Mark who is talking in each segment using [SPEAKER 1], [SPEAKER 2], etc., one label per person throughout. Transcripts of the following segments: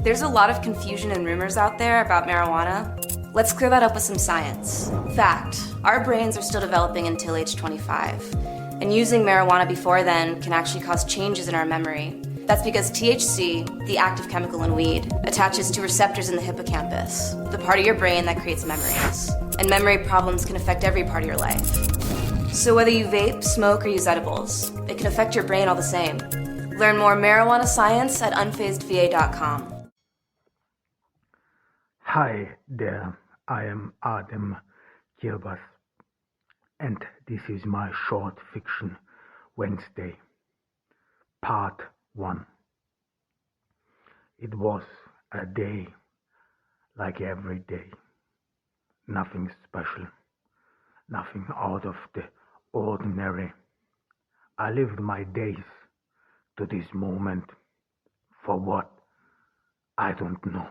[SPEAKER 1] There's a lot of confusion and rumors out there about marijuana. Let's clear that up with some science. Fact, our brains are still developing until age 25. And using marijuana before then can actually cause changes in our memory. That's because THC, the active chemical in weed, attaches to receptors in the hippocampus, the part of your brain that creates memories. And memory problems can affect every part of your life. So whether you vape, smoke, or use edibles, it can affect your brain all the same. Learn more marijuana science at unfazedva.com.
[SPEAKER 2] Hi there, I am Adam Kilbas, and this is my short fiction Wednesday, part 1. It was a day like every day, nothing special, nothing out of the ordinary. I lived my days to this moment. For what? I don't know.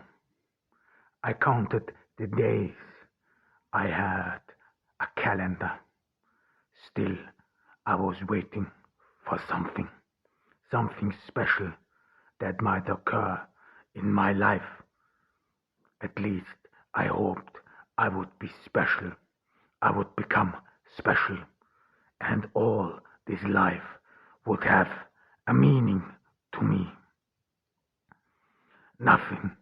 [SPEAKER 2] I counted the days. I had a calendar. Still, I was waiting for something special that might occur in my life. At least I hoped I would be special. I would become special, and all this life would have a meaning to me. Nothing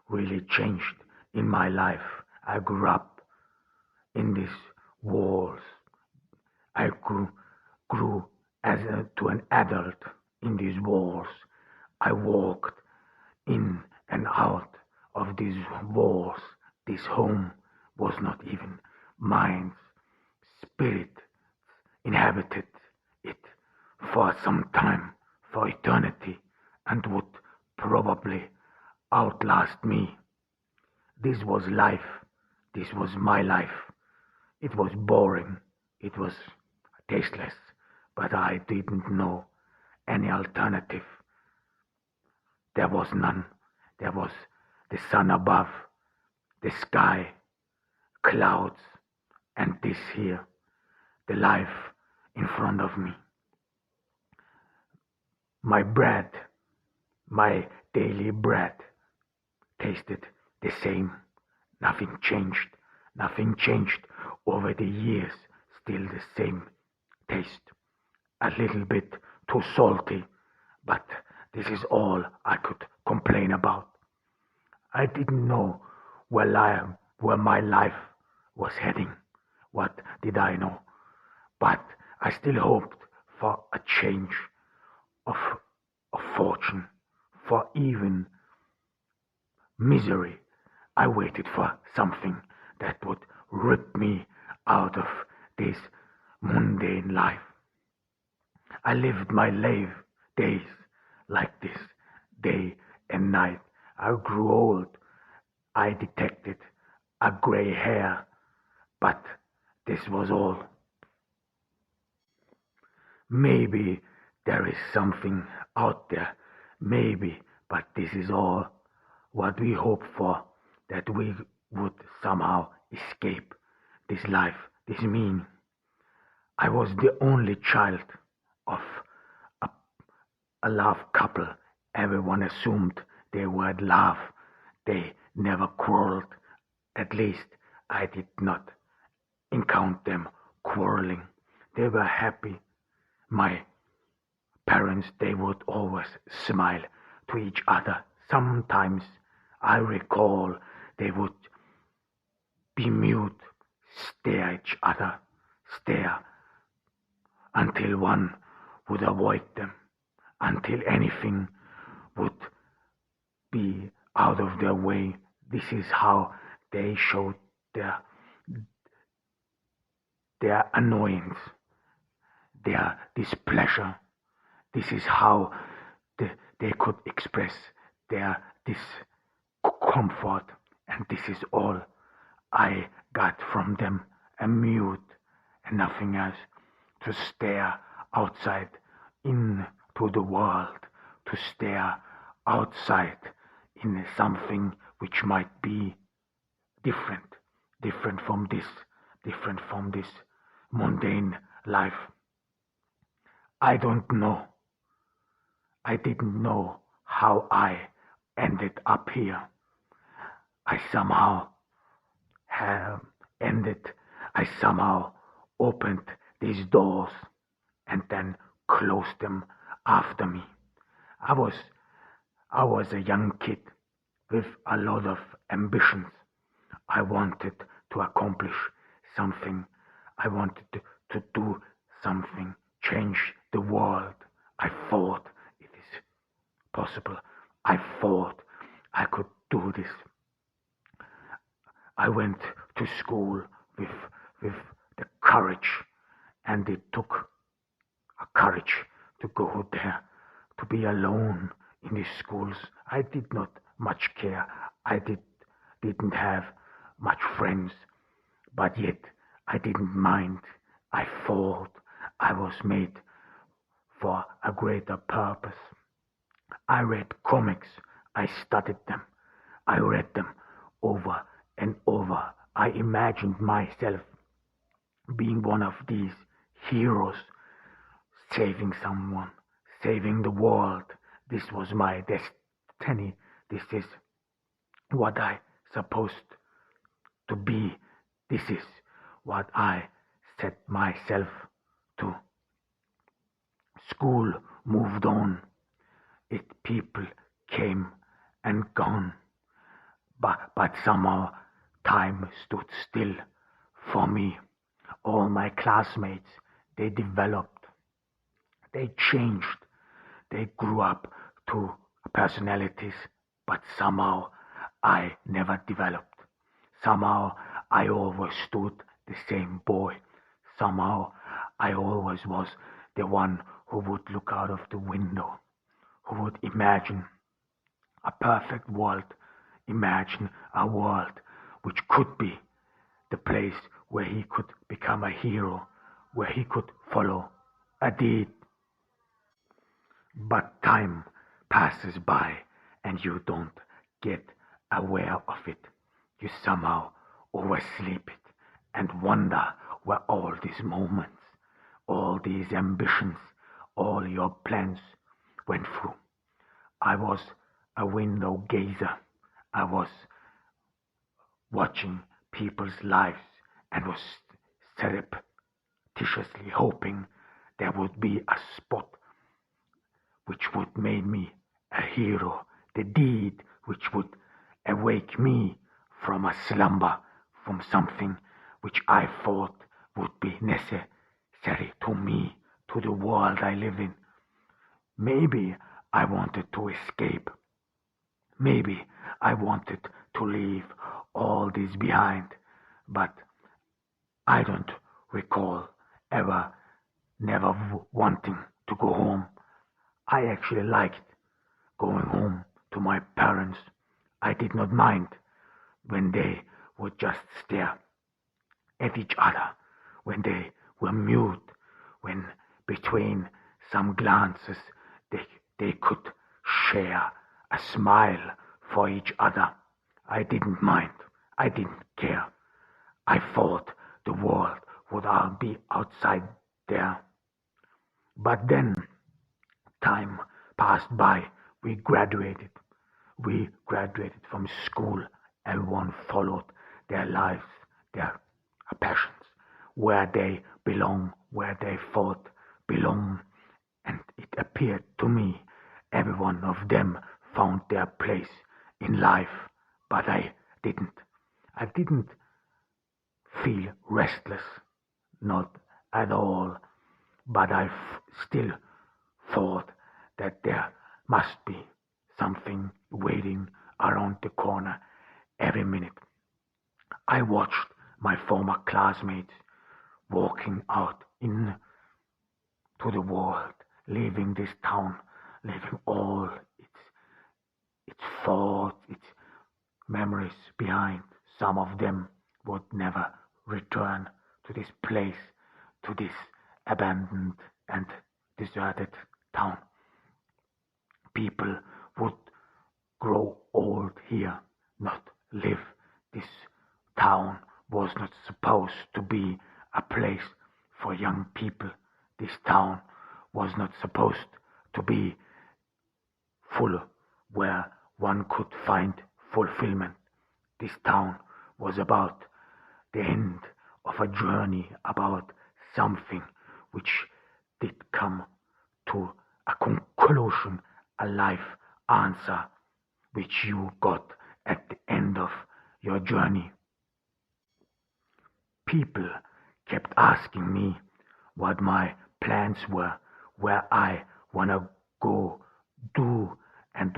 [SPEAKER 2] really changed in my life. I grew up in these walls. I grew to an adult in these walls. I walked in and out of these walls. This home was not even mine. Spirit inhabited it for some time, for eternity, and would probably outlast me. This was life. This was my life. It was boring. It was tasteless, but I didn't know any alternative. There was none. There was the sun above, the sky, clouds, and this here, the life in front of me. My bread, my daily bread, tasted the same. Nothing changed. Nothing changed over the years. Still the same taste. A little bit too salty, but this is all I could complain about. I didn't know where my life was heading. What did I know? But I still hoped for a change of fortune, for even misery. I waited for something that would rip me out of this mundane life. I lived my days like this, day and night. I grew old. I detected a gray hair, but this was all. Maybe there is something out there, maybe, but this is all what we hope for, that we would somehow escape this life, this meaning. I was the only child of a love couple. Everyone assumed they were in love. They never quarreled. At least I did not encounter them quarreling. They were happy. My parents, they would always smile to each other. Sometimes I recall they would be mute, stare at each other, stare until one would avoid them, until anything would be out of their way. This is how they showed their annoyance, their displeasure. This is how they could express their discomfort, and this is all I got from them, a mute and nothing else, to stare outside into the world, to stare outside in something which might be different from this mundane life. I don't know. I didn't know how I ended up here. I somehow have ended. I somehow opened these doors and then closed them after me. I was I was a young kid with a lot of ambitions. I wanted to accomplish something. I wanted to do something, change the world. I thought it is possible. I thought I could do this. I went to school with, with the courage, and it took a courage to go there, to be alone in the schools. I did not much care. Didn't have much friends, but yet I didn't mind. I thought I was made for a greater purpose. I read comics. I studied them. I read them over and over. I imagined myself being one of these heroes, saving someone, saving the world. This was my destiny. This is what I supposed to be. This is what I set myself to. School moved on. People came and gone. But somehow time stood still for me. All my classmates, they developed. They changed. They grew up to personalities, but somehow I never developed. Somehow I always stood the same boy. Somehow I always was the one who would look out of the window, who would imagine a perfect world, imagine a world which could be the place where he could become a hero, where he could follow a deed. But time passes by and you don't get aware of it. You somehow oversleep it and wonder where all these moments, all these ambitions, all your plans went through. I was a window gazer. I was watching people's lives and was surreptitiously hoping there would be a spot which would make me a hero, the deed which would awake me from a slumber, from something which I thought would be necessary to me, to the world I live in. Maybe I wanted to escape. Maybe I wanted to leave all this behind, but I don't recall ever never wanting to go home. I actually liked going home to my parents. I did not mind when they would just stare at each other, when they were mute, when between some glances they, they could share a smile for each other. I didn't mind. I didn't care. I thought the world would all be outside there. But then time passed by. We graduated. We graduated from school. Everyone followed their lives, their passions, where they belong, where they thought belong. And it appeared to me every one of them found their place in life, but I didn't. I didn't feel restless, not at all, but I still thought that there must be something waiting around the corner every minute. I watched my former classmates walking out into the world, leaving this town, leaving all its thoughts, its memories behind. Some of them would never return to this place, to this abandoned and deserted town. People would grow old here, not live. This town was not supposed to be a place for young people. This town was not supposed to be full where one could find fulfillment. This town was about the end of a journey, about something which did come to a conclusion, a life answer which you got at the end of your journey. People kept asking me what my plans were, where I wanna go, do, and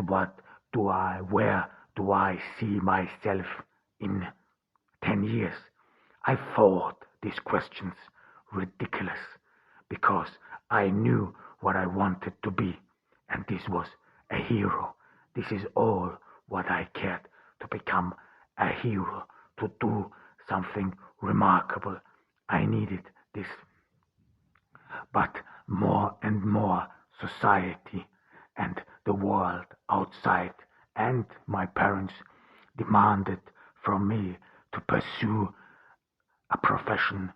[SPEAKER 2] where do I see myself in 10 years. I thought these questions ridiculous because I knew what I wanted to be, and this was a hero. This is all what I cared, to become a hero, to do something remarkable. I needed this. But more and more society and the world outside and my parents demanded from me to pursue a profession,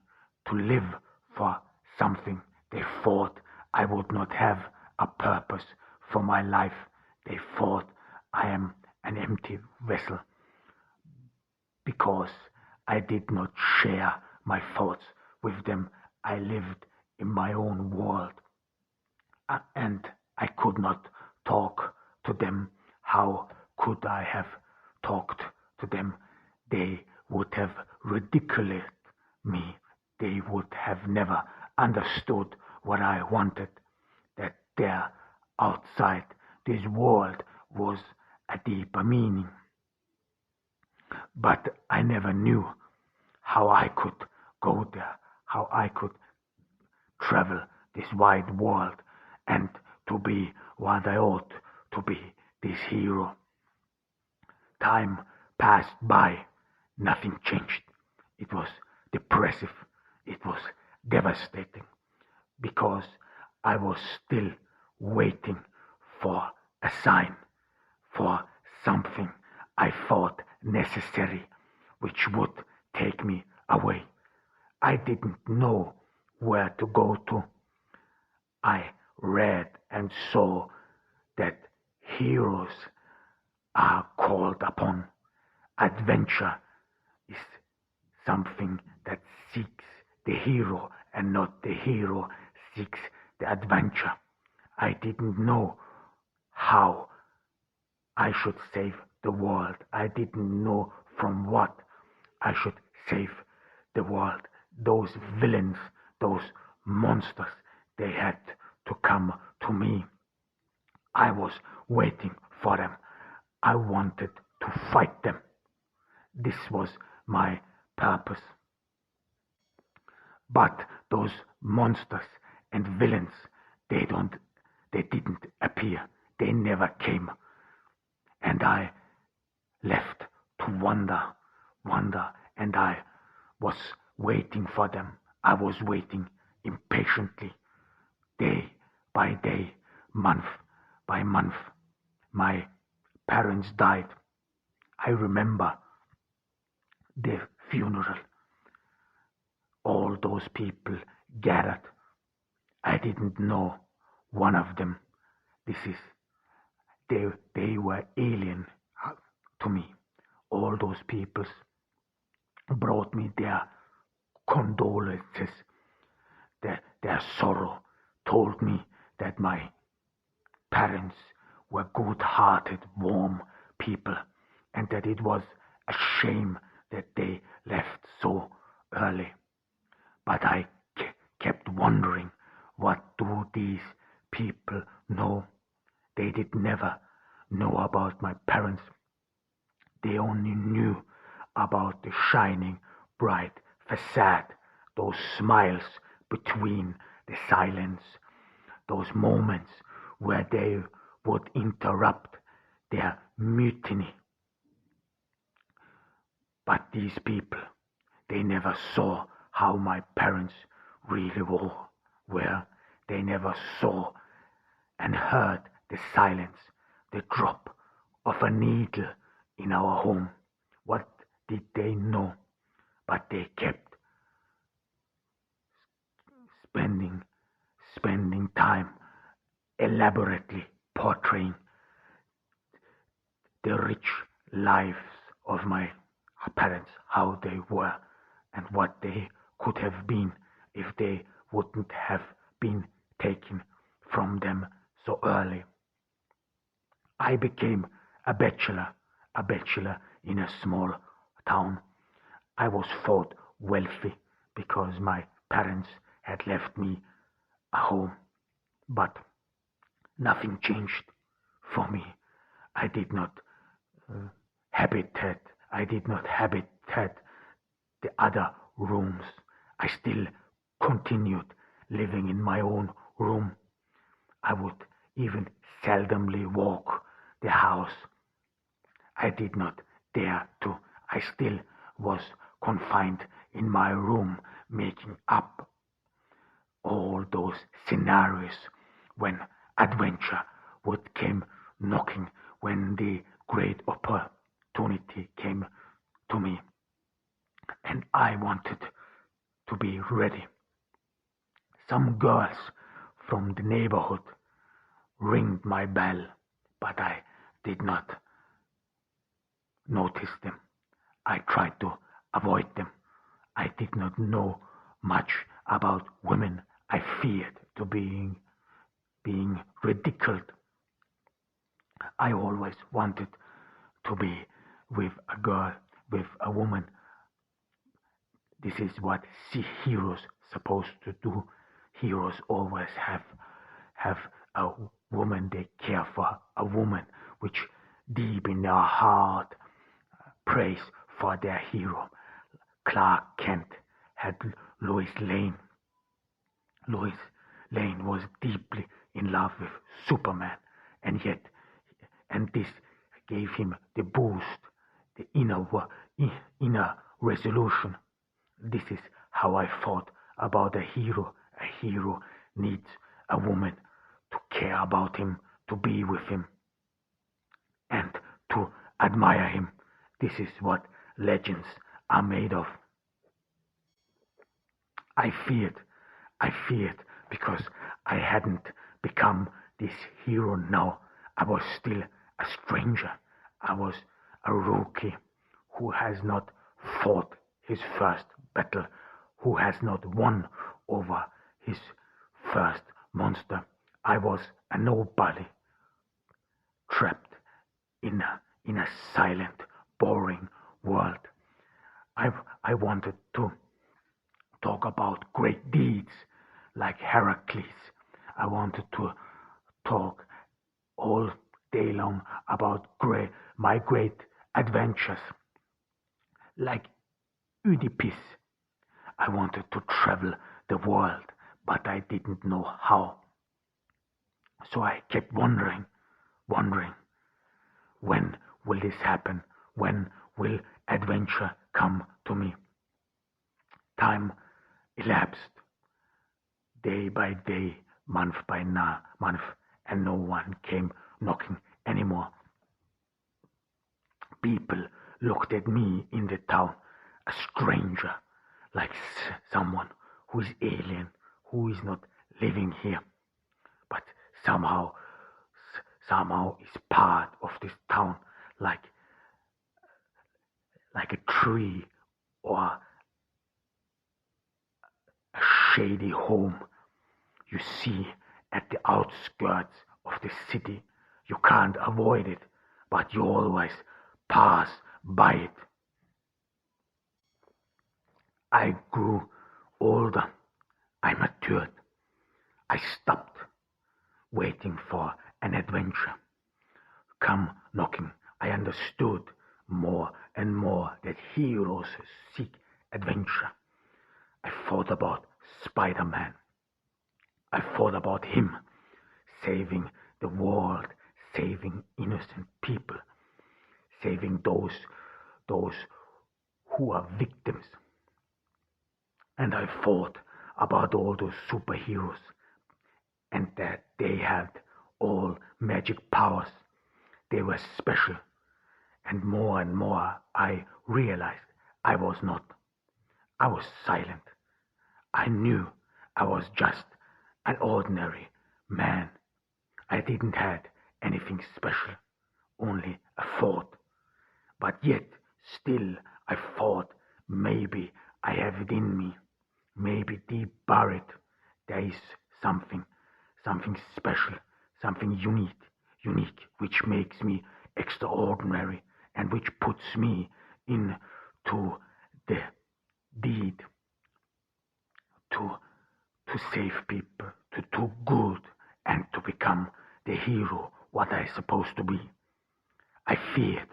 [SPEAKER 2] to live for something. They thought I would not have a purpose for my life. They thought I am an empty vessel because I did not share my thoughts with them. I lived in my own world and I could not talk to them. How could I have talked to them? They would have ridiculed me. They would have never understood what I wanted, that there outside this world was a deeper meaning. But I never knew how I could go there, how I could travel this wide world and to be what I ought to be, this hero. Time passed by, nothing changed. It was depressive, it was devastating, because I was still waiting for a sign, for something I thought necessary, which would take me away. I didn't know where to go to. I read and saw that heroes are called upon. Adventure is something that seeks the hero and not the hero seeks the adventure. I didn't know how I should save the world. I didn't know from what I should save the world. Those villains, those monsters, they had to come to me. I was waiting for them. I wanted to fight them. This was my purpose. But those monsters and villains, they didn't appear. They never came. And I left to wonder, and I was waiting for them. I was waiting impatiently, day by day, month by month. My parents died. I remember the funeral. All those people gathered. I didn't know one of them. This is they were alien to me. All those people brought me their condolences, their sorrow, told me that my parents were good-hearted, warm people, and that it was a shame that they left so early. But I kept wondering, what do these people know? They did never know about my parents. They only knew about the shining, bright facade, those smiles between the silence, those moments where they would interrupt their mutiny. But these people, they never saw how my parents really were. They never saw and heard the silence, the drop of a needle in our home. What did they know? But they kept spending time elaborately portraying the rich lives of my parents, how they were and what they could have been if they wouldn't have been taken from them so early. I became a bachelor in a small town. I was thought wealthy because my parents had left me a home, but nothing changed for me. I did not habitat. I did not habitat the other rooms. I still continued living in my own room. I would even seldomly walk the house. I did not dare to. I still was confined in my room, making up all those scenarios when adventure would come knocking, when the great opportunity came to me, and I wanted to be ready. Some girls from the neighborhood ringed my bell, but I did not notice them. I tried to avoid them. I did not know much about women. I feared to being ridiculed. I always wanted to be with a girl, with a woman. This is what heroes supposed to do. Heroes always have a woman they care for, a woman which deep in their heart prays for their hero. Clark Kent had Lois Lane. Lois Lane was deeply in love with Superman, and this gave him the boost, the inner resolution. This is how I thought about a hero. A hero needs a woman to care about him, to be with him, and to admire him. This is what legends are made of. I feared because I hadn't become this hero now. I was still a stranger. I was a rookie who has not fought his first battle, who has not won over his first monster. I was a nobody, trapped in a silent, boring world. I wanted to talk about great deeds like Heracles. I wanted to talk all day long about my great adventures like Oedipus. I wanted to travel the world, but I didn't know how. So I kept wondering, when will this happen? When will adventure come to me? Time elapsed, day by day, month by month, and no one came knocking anymore. People looked at me in the town, a stranger, like someone who is alien, who is not living here, but somehow is part of this town, like a tree or a shady home you see at the outskirts of the city. You can't avoid it, but you always pass by it. I grew older. I matured. I stopped waiting for an adventure come knocking. I understood more and more that heroes seek adventure. I thought about Spider-Man. I thought about him saving the world, saving innocent people, saving those who are victims. And I thought about all those superheroes and that they had all magic powers. They were special. And more I realized I was not. I was silent. I knew I was just an ordinary man. I didn't have anything special, only a thought. But yet, still, I thought maybe I have it in me. Maybe deep buried, there is something, something special, something unique, which makes me extraordinary and which puts me into the deed to save people, to do good, and to become the hero what I supposed to be. I feared.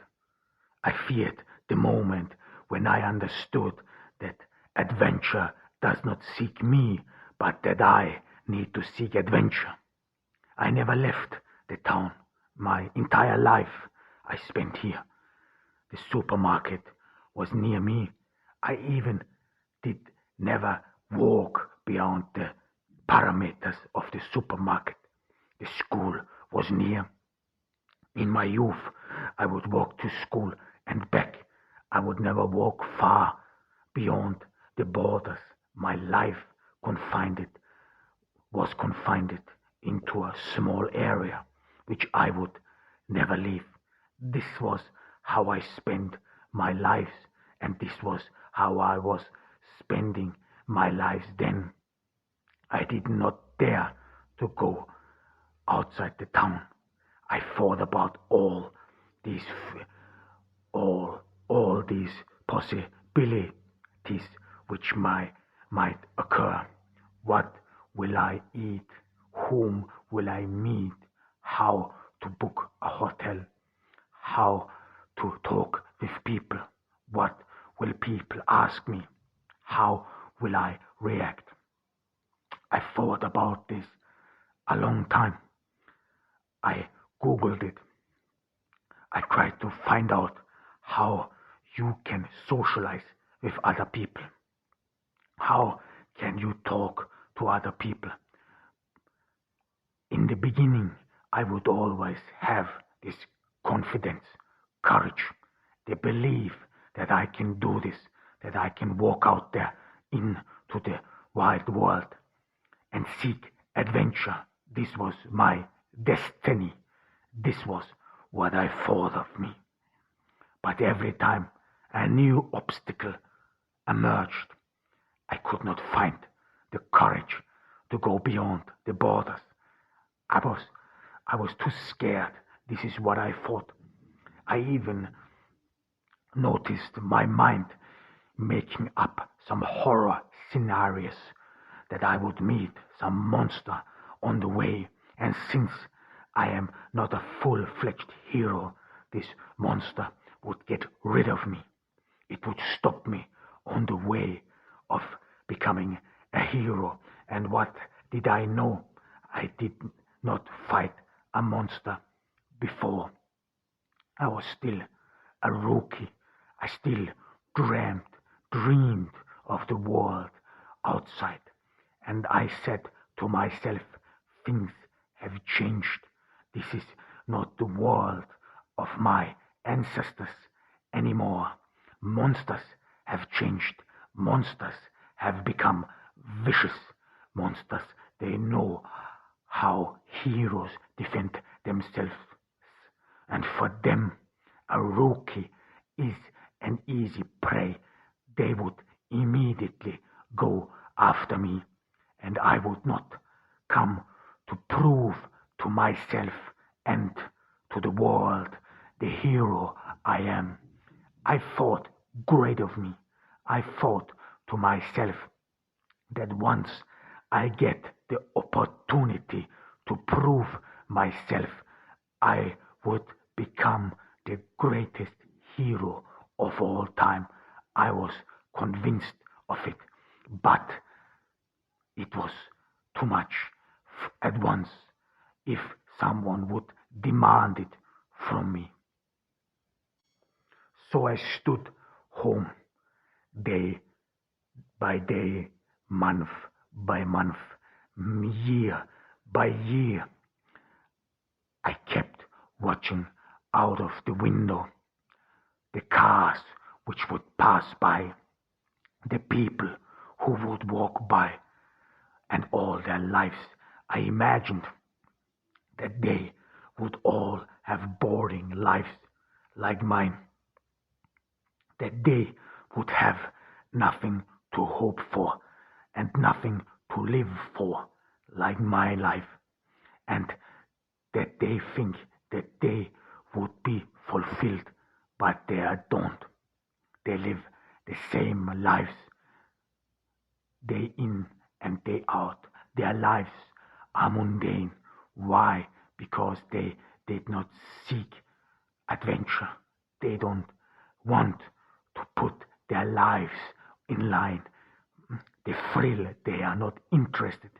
[SPEAKER 2] I feared the moment when I understood that adventure does not seek me, but that I need to seek adventure. I never left the town. My entire life I spent here. The supermarket was near me. I even did never walk beyond the parameters of the supermarket. The school was near. In my youth, I would walk to school and back. I would never walk far beyond the borders. My life was confined into a small area which I would never leave. This was how I spent my lives, and this was how I was spending my lives then. I did not dare to go outside the town. I thought about these all these possibilities which might occur. What will I eat? Whom will I meet? How to book a hotel? How to talk with people? What will people ask me? How will I react? I thought about this a long time. I googled it. I tried to find out how you can socialize with other people. How can you talk to other people? In the beginning, I would always have this confidence, courage, the belief that I can do this, that I can walk out there into the wide world and seek adventure. This was my destiny. This was what I thought of me. But every time a new obstacle emerged, I could not find the courage to go beyond the borders. I was too scared. This is what I thought. I even noticed my mind making up some horror scenarios that I would meet some monster on the way, and since I am not a full-fledged hero, this monster would get rid of me. It would stop me on the way of becoming a hero. And what did I know? I did not fight a monster before. I was still a rookie. I still dreamed of the world outside. And I said to myself, things have changed. This is not the world of my ancestors anymore. Monsters have changed. Monsters have become vicious. Monsters, they know how heroes defend themselves. And for them, a rookie is an easy prey. They would immediately go after me, and I would not come to prove to myself and to the world the hero I am. I thought great of me. I thought to myself that once I get the opportunity to prove myself, I would become the greatest hero of all time. I was convinced of it, but it was too much at once if someone would demand it from me. So I stood home day by day, month by month, year by year. I kept watching out of the window the cars which would pass by, the people who would walk by, and all their lives I imagined that they would all have boring lives like mine, that they would have nothing to hope for and nothing to live for like my life, and that they think that they would be fulfilled, but they don't. They live the same lives day in and day out. Their lives are mundane. Why? Because they did not seek adventure. They don't want to put their lives in line. The thrill, they are not interested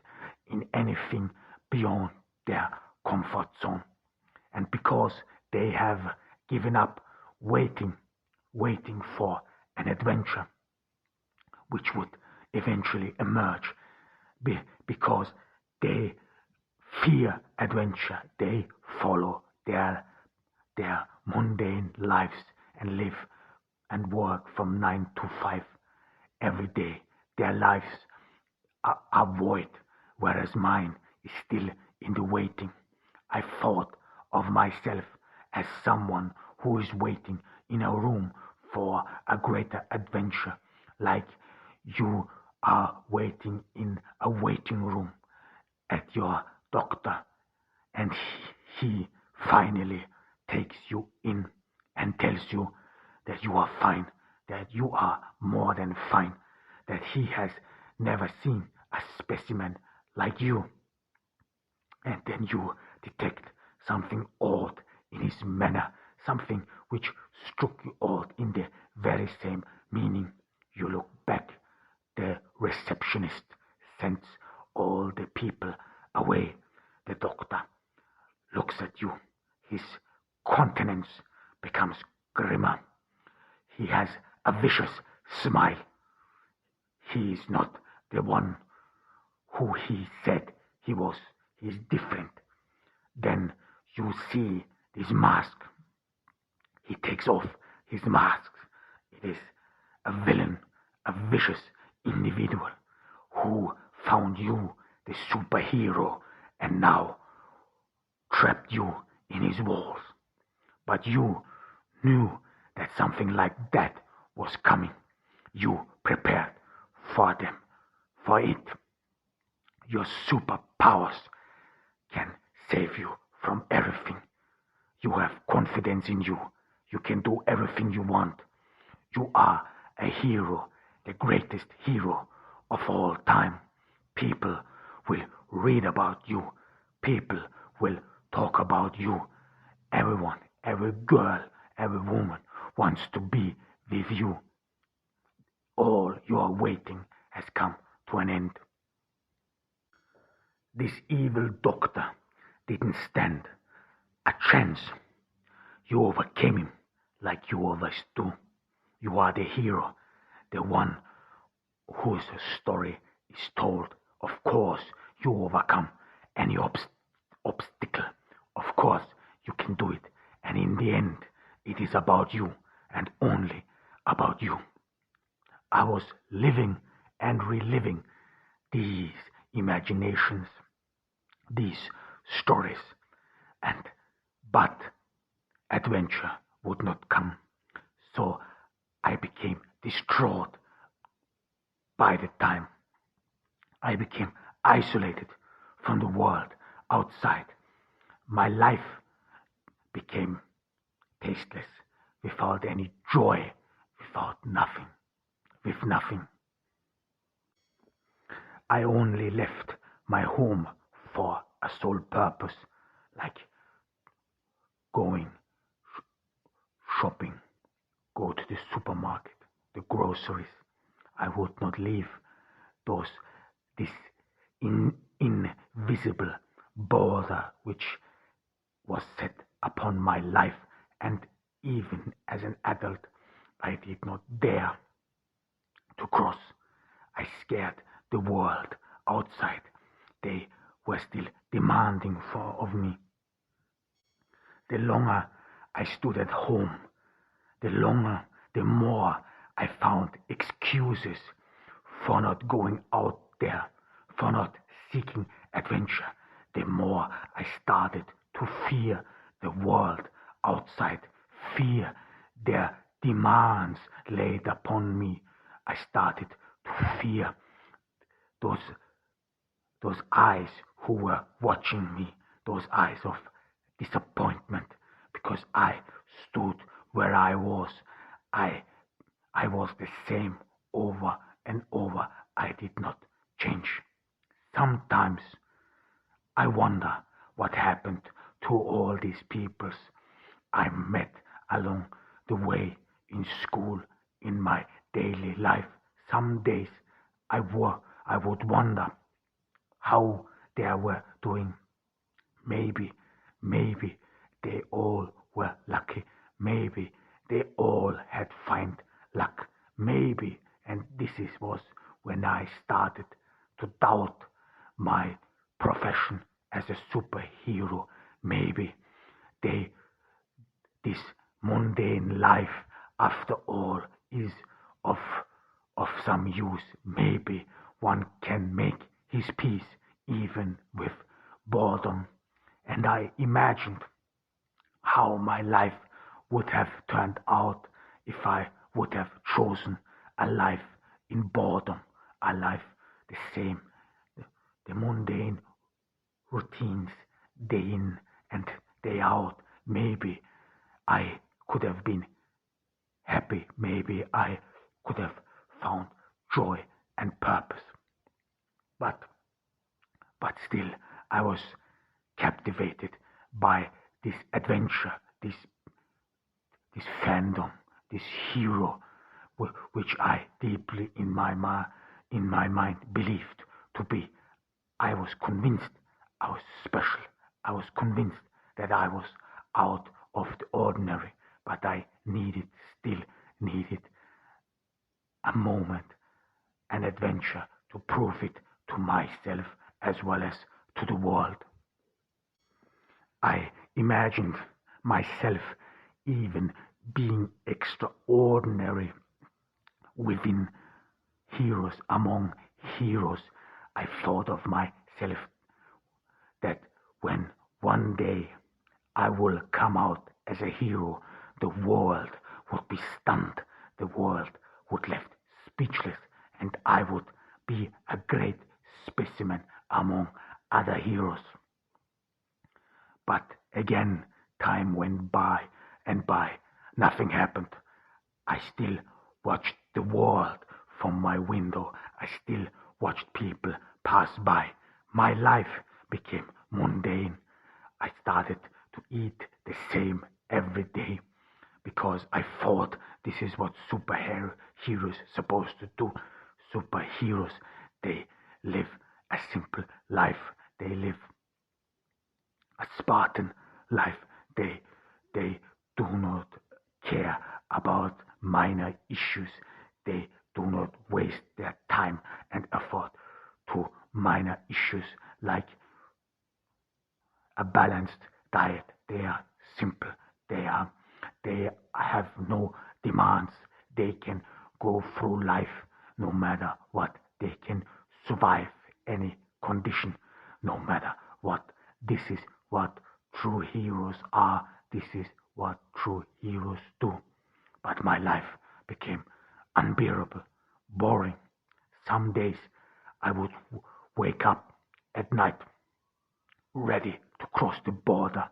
[SPEAKER 2] in anything beyond their comfort zone. And because they have given up waiting for an adventure which would eventually emerge, because they fear adventure, they follow their mundane lives and live and work from 9 to 5 every day. Their lives are void, whereas mine is still in the waiting. I thought of myself as someone who is waiting in a room for a greater adventure, like you are waiting in a waiting room at your doctor, and he finally takes you in and tells you that you are fine, that you are more than fine, that he has never seen a specimen like you. And then you detect something odd in his manner, something which struck you odd in the very same meaning. You look back, the receptionist sends all the people away. The doctor looks at you. His countenance becomes grimmer. He has a vicious smile. He is not the one who he said he was. He is different. Then you see this mask. He takes off his mask. It is a villain, a vicious individual who found you, the superhero, and now trapped you in his walls. But you knew that something like that was coming. You prepared for it. Your superpowers can save you from everything. You have confidence in you. You can do everything you want. You are a hero, the greatest hero of all time. People will read about you. People will talk about you. Everyone, every girl, every woman wants to be with you. All your waiting has come to an end. This evil doctor didn't stand a chance. You overcame him like you always do. You are the hero, the one whose story is told. Of course, you overcome any obstacle. Of course, you can do it. And in the end, it is about you and only about you. I was living and reliving these imaginations, these stories, but adventure would not come. So I became distraught. By the time I became isolated from the world outside, my life became tasteless, without any joy, with nothing. I only left my home for a sole purpose, like going shopping, go to the supermarket, the groceries. I would not leave this invisible border which was set upon my life, and even as an adult, I did not dare to cross. I scared the world outside. They were still demanding of me. The longer I stood at home, the more I found excuses for not going out there, for not seeking adventure. The more I started to fear the world outside, fear their demands laid upon me. I started to fear those those eyes who were watching me, those eyes of disappointment, because I stood where I was. I I was the same over and over. I did not change. Sometimes I wonder what happened to all these peoples I met along the way in school, in my daily life. Some days I would wonder how they were doing. Maybe they all were lucky. Maybe they all had find luck. Maybe, and was when I started to doubt my profession as a superhero. Maybe they this mundane life, after all, is of some use. Maybe one can make his peace even with boredom. And I imagined how my life would have turned out if I would have chosen a life in boredom, a life the same, the mundane routines, day in and day out. Maybe I could have been happy. Maybe I could have found joy and purpose. But still, I was captivated by this adventure, this fandom, this hero, which I deeply in my mind believed to be. I was convinced I was special. I was convinced that I was out of the ordinary, but I still needed a moment, an adventure to prove it to myself as well as to the world. I imagined myself even being extraordinary within heroes, among heroes. I thought of myself that when one day I will come out as a hero, the world would be stunned, the world would left speechless, and I would be a great specimen among other heroes. But again, time went by and by, nothing happened. I still watched the world from my window. I still watched people pass by. My life became mundane. I started to eat the same every day because I thought this is what superheroes supposed to do. Superheroes, they live a simple life. They live a Spartan life. They do not care about minor issues. They do not waste their time and effort to minor issues like a balanced diet. They are simple. They have no demands. They can go through life no matter what. They can survive any condition no matter what. This is what true heroes are. This is what true heroes do. But my life became unbearable, boring. Some days I would wake up at night ready to cross the border,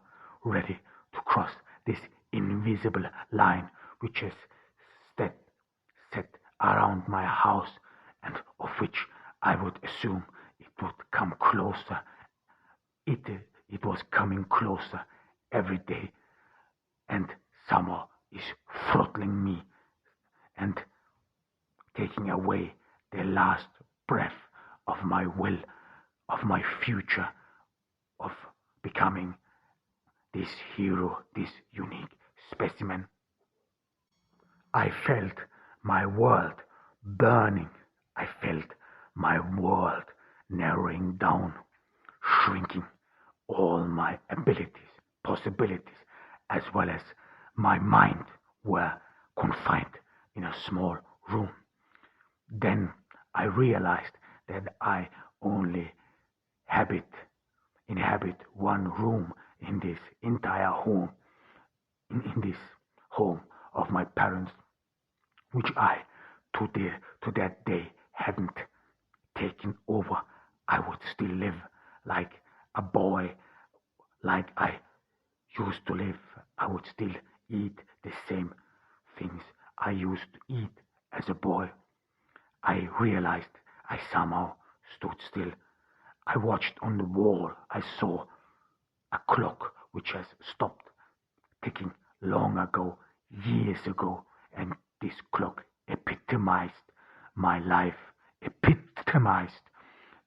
[SPEAKER 2] ready to cross this invisible line which is set around my house, and of which I would assume it would come closer. It was coming closer every day, and summer is throttling me and taking away the last breath of my will, of my future, of becoming this hero, this unique specimen. I felt my world burning. I felt my world narrowing down, shrinking. All my abilities, possibilities, as well as my mind were confined in a small room. Then I realized that I only inhabit one room, in this entire home, in this home of my parents, which I to that day hadn't taken over. I would still live like a boy, like I used to live. I would still eat the same things I used to eat as a boy. I realized I somehow stood still. I watched on the wall. I saw a clock which has stopped ticking long ago, years ago, and this clock epitomized my life, epitomized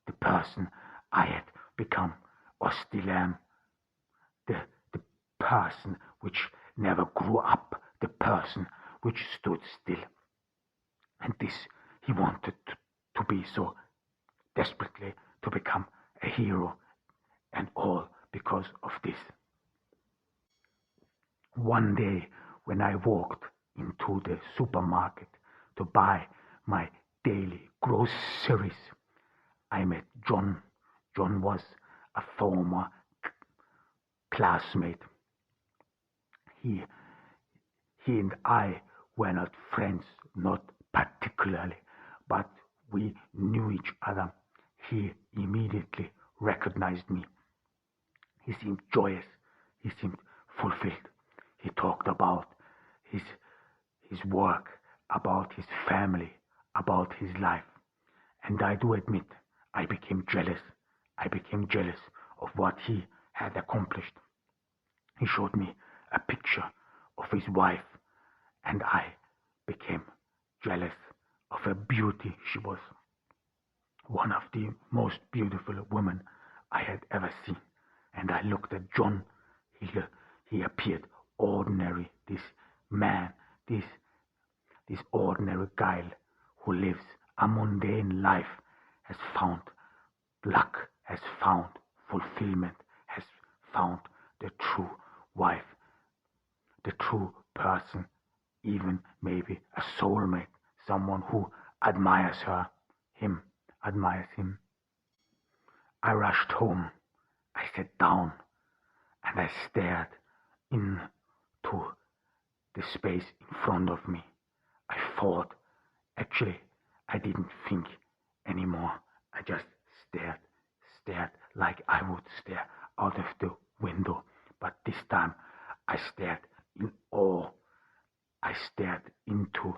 [SPEAKER 2] the person I had become or still am, the person which never grew up, the person which stood still. And this he wanted to be so desperately, to become a hero, and all because of this. One day, when I walked into the supermarket to buy my daily groceries, I met John. John was a former classmate. He and I were not friends, not particularly, but we knew each other. He immediately recognized me. He seemed joyous. He seemed fulfilled. He talked about his work, about his family, about his life. And I do admit, I became jealous. I became jealous of what he had accomplished. He showed me a picture of his wife, and I became jealous of her beauty. She was one of the most beautiful women I had ever seen. And I looked at John. He appeared ordinary. This man, this ordinary guy who lives a mundane life, has found luck, has found fulfillment, has found the true wife, the true person, even maybe a soulmate, someone who admires her, admires him. I rushed home. I sat down and I stared into the space in front of me. I thought, actually, I didn't think anymore. I just stared like I would stare out of the window. But this time I stared in awe. I stared into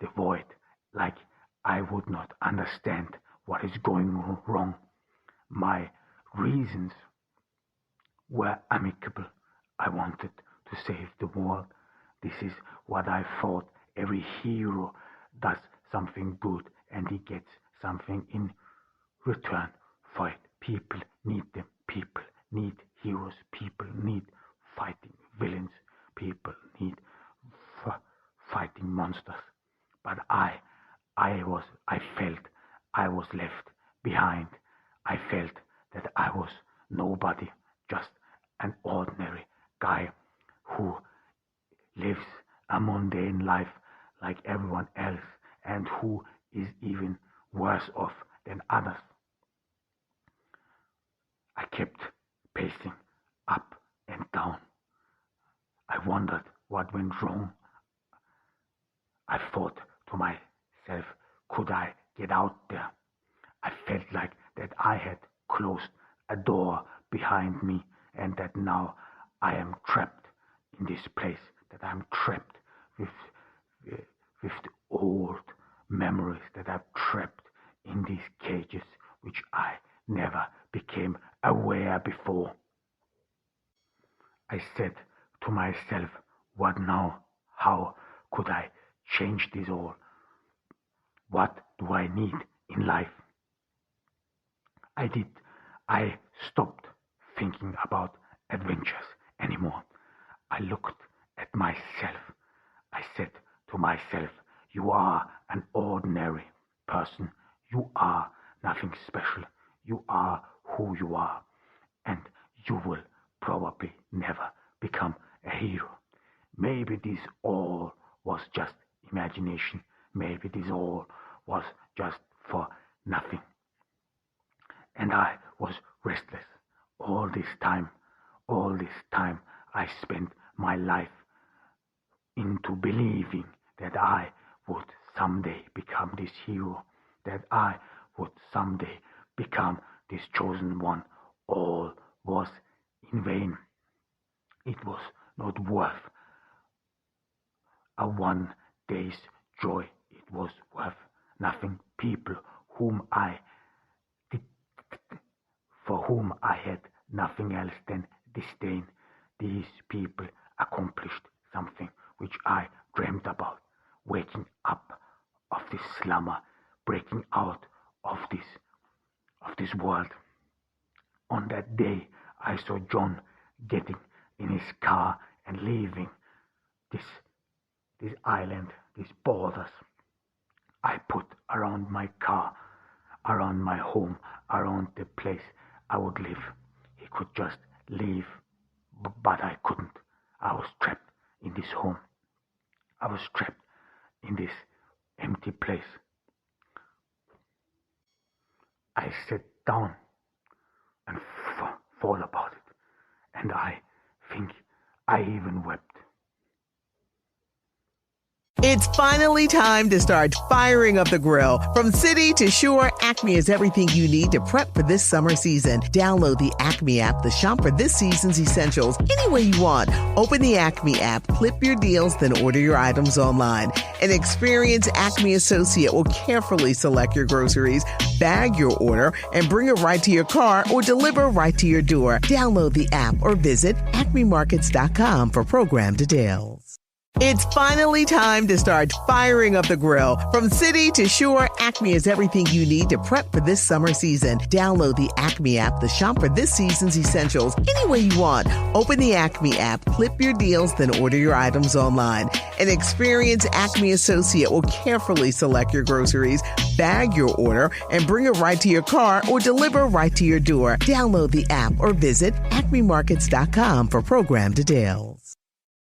[SPEAKER 2] the void like I would not understand what is going wrong. My reasons were amicable. I wanted to save the world. This is what I thought. Every hero does something good and he gets something in return for it. People need them. People need heroes. People need fighting villains. People need fighting monsters. But I felt I was left behind. I felt that I was nobody, just an ordinary guy who lives a mundane life like everyone else and who is even worse off than others. I kept pacing up and down. I wondered what went wrong. I thought to myself, could I get out there? I felt like that I had closed a door behind me and that now I am trapped in this place, that I'm trapped with the old memories, that I'm trapped in these cages which I never became aware before. I said to myself, what now? How could I change this all? What do I need in life? I stopped thinking about adventures anymore. I looked at myself. I said to myself, you are an ordinary person. You are nothing special. You are who you are. And you will probably never become a hero. Maybe this all was just imagination. Maybe this all was just for nothing. And I was restless all this time, all this time I spent my life into believing that I would someday become this hero, that I would someday become this chosen one, all was in vain. It was not worth a 1 day's joy. It was worth nothing. People for whom I had nothing else than disdain, these people accomplished something which I dreamed about, waking up of this slumber, breaking out of this world. On that day, I saw John getting in his car and leaving this island, these borders I put around my car, around my home, around the place I would live. He could just leave, but I couldn't. I was trapped in this home. I was trapped in this empty place. I sat down and thought about it, and I think I even wept.
[SPEAKER 3] It's finally time to start firing up the grill. From city to shore, Acme is everything you need to prep for this summer season. Download the Acme app to shop for this season's essentials any way you want. Open the Acme app, clip your deals, then order your items online. An experienced Acme associate will carefully select your groceries, bag your order, and bring it right to your car or deliver right to your door. Download the app or visit acmemarkets.com for program details. It's finally time to start firing up the grill. From city to shore, Acme is everything you need to prep for this summer season. Download the Acme app to shop for this season's essentials any way you want. Open the Acme app, clip your deals, then order your items online. An experienced Acme associate will carefully select your groceries, bag your order, and bring it right to your car or deliver right to your door. Download the app or visit acmemarkets.com for program details.